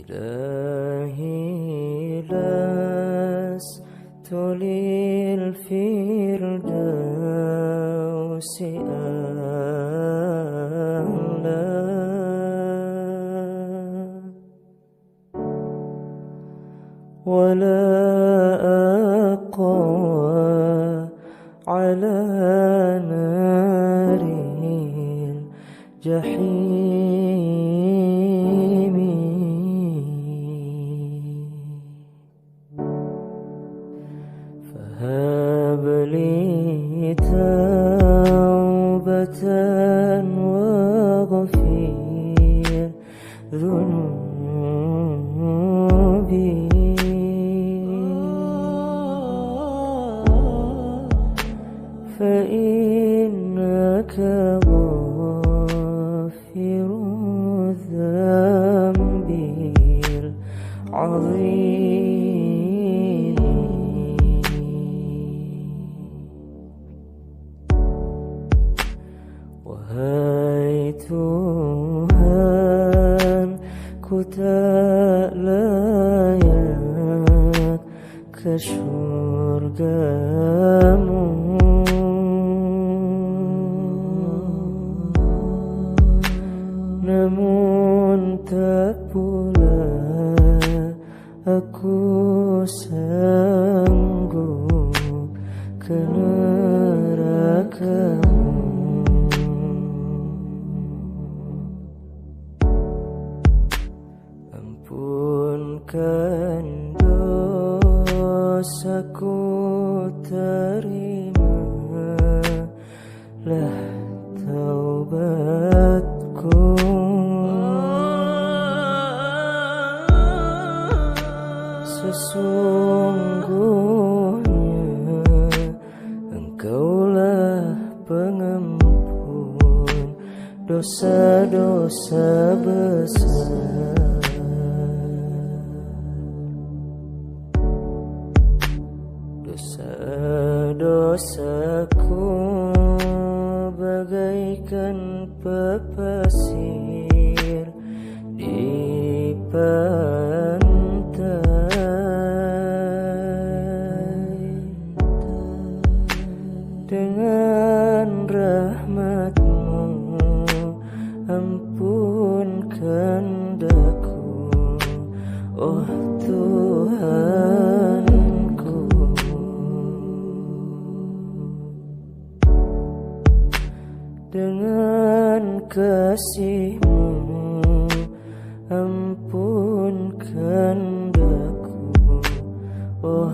إلهي لست للفردوس أهلا ولا أقوى على نار الجحيم فهب لي توبة واغفر ذنوبي فإنك غافر الذنب العظيم Wahai Tuhan, ku tak layak ke surga-Mu, namun tak pula aku sanggup ke neraka-Mu. Ampunkan dosaku, terimalah taubatku. Sesungguhnya Engkaulah pengampun dosa-dosa besar. Dosa-dosaku bagaikan pepasir di pantai. Dengan rahmat-Mu ampunkan daku, oh Tuhanku. Dengan kasih-Mu ampunkan daku, oh